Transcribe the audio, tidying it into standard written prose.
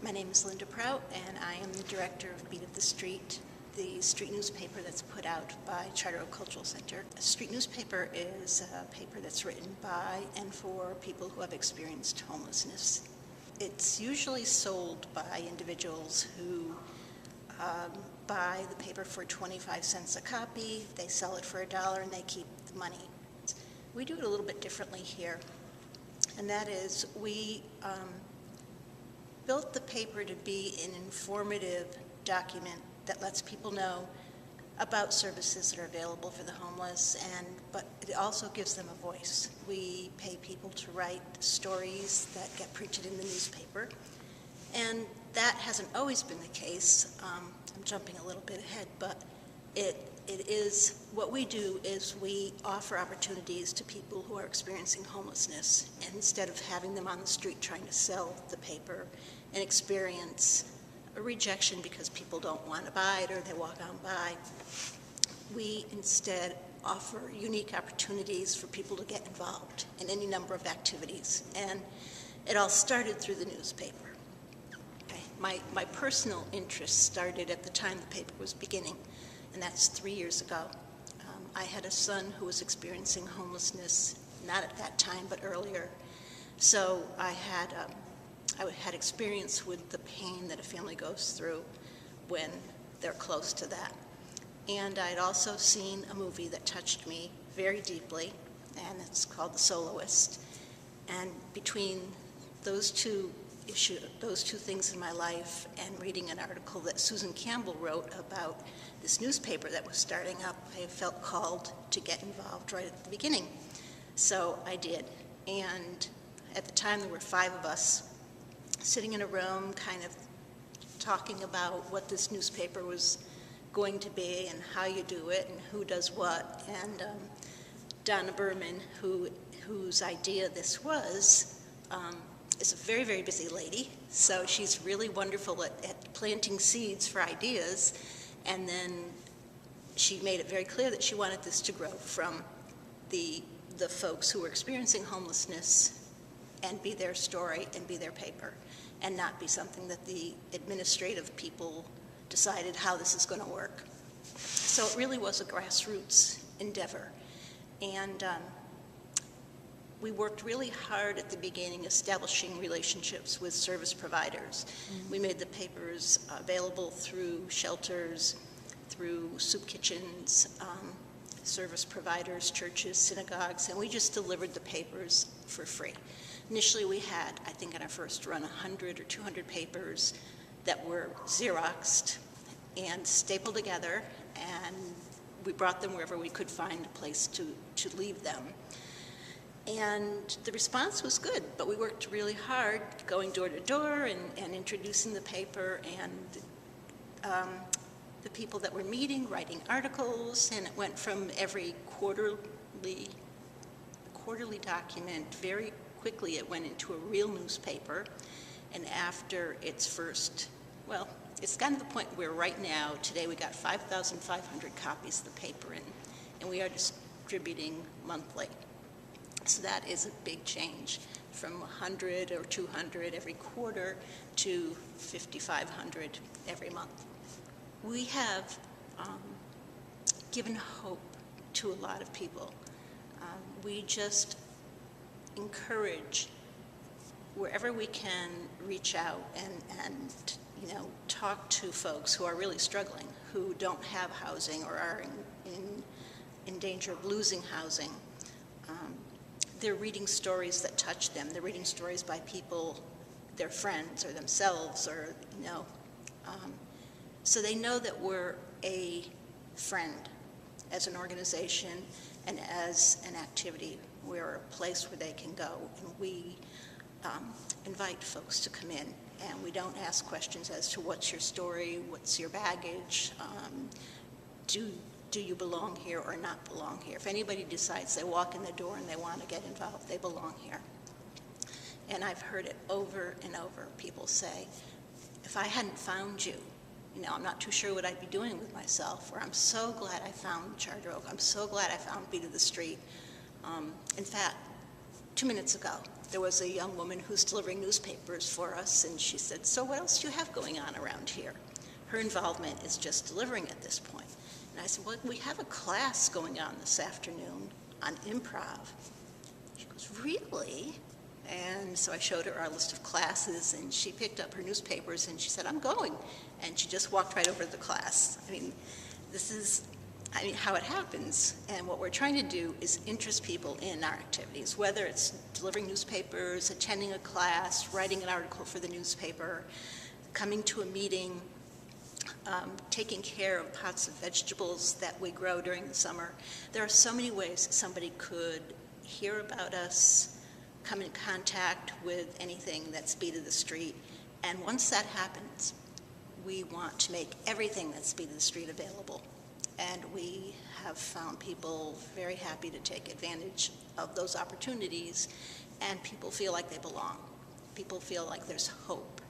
My name is Linda Prout, and I am the director of Beat of the Street, the street newspaper that's put out by Charter Oak Cultural Center. A street newspaper is a paper that's written by and for people who have experienced homelessness. It's usually sold by individuals who buy the paper for 25 cents a copy, they sell it for $1, and they keep the money. We do it a little bit differently here, and that is we built the paper to be an informative document that lets people know about services that are available for the homeless, but it also gives them a voice. We pay people to write stories that get printed in the newspaper, and that hasn't always been the case. I'm jumping a little bit ahead, but it is, what we do is we offer opportunities to people who are experiencing homelessness, and instead of having them on the street trying to sell the paper and experience a rejection because people don't want to buy it or they walk on by, we instead offer unique opportunities for people to get involved in any number of activities. And it all started through the newspaper. Okay. My personal interest started at the time the paper was beginning, and that's 3 years ago. I had a son who was experiencing homelessness, not at that time, but earlier. So I had experience with the pain that a family goes through when they're close to that. And I'd also seen a movie that touched me very deeply, and it's called The Soloist. And between those two things in my life and reading an article that Susan Campbell wrote about this newspaper that was starting up, I felt called to get involved right at the beginning. So I did. And at the time, there were 5 of us sitting in a room kind of talking about what this newspaper was going to be and how you do it and who does what. And Donna Berman, whose idea this was, is a very, very busy lady. So she's really wonderful at planting seeds for ideas. And then she made it very clear that she wanted this to grow from the folks who were experiencing homelessness and be their story and be their paper, and not be something that the administrative people decided how this is going to work. So it really was a grassroots endeavor. And we worked really hard at the beginning establishing relationships with service providers. Mm-hmm. We made the papers available through shelters, through soup kitchens, service providers, churches, synagogues, and we just delivered the papers for free. Initially, we had, I think in our first run, 100 or 200 papers that were Xeroxed and stapled together, and we brought them wherever we could find a place to leave them. And the response was good, but we worked really hard going door to door and introducing the paper, and the people that were meeting, writing articles, and it went from every quarterly document. Very quickly it went into a real newspaper, and after its first, well, it's gotten to the point where right now, today we got 5,500 copies of the paper in, and we are distributing monthly. So that is a big change from 100 or 200 every quarter to 5,500 every month. We have given hope to a lot of people. We just encourage wherever we can reach out and talk to folks who are really struggling, who don't have housing or are in danger of losing housing. They're reading stories that touch them. They're reading stories by people, their friends or themselves, or so they know that we're a friend as an organization and as an activity. We're a place where they can go, and we invite folks to come in, and we don't ask questions as to what's your story, what's your baggage, do you belong here or not belong here. If anybody decides they walk in the door and they want to get involved, they belong here. And I've heard it over and over. People say, if I hadn't found you, I'm not too sure what I'd be doing with myself, or I'm so glad I found Charter Oak. I'm so glad I found Beat of the Street. In fact, 2 minutes ago, there was a young woman who's delivering newspapers for us, and she said, "So what else do you have going on around here?" Her involvement is just delivering at this point. And I said, "Well, we have a class going on this afternoon on improv." She goes, "Really?" And so I showed her our list of classes, and she picked up her newspapers, and she said, "I'm going." And she just walked right over to the class. I mean, this is how it happens. And what we're trying to do is interest people in our activities, whether it's delivering newspapers, attending a class, writing an article for the newspaper, coming to a meeting, taking care of pots of vegetables that we grow during the summer. There are so many ways that somebody could hear about us, come in contact with anything that's beat of the street. And once that happens, we want to make everything that's beat of the street available. And we have found people very happy to take advantage of those opportunities, and people feel like they belong. People feel like there's hope.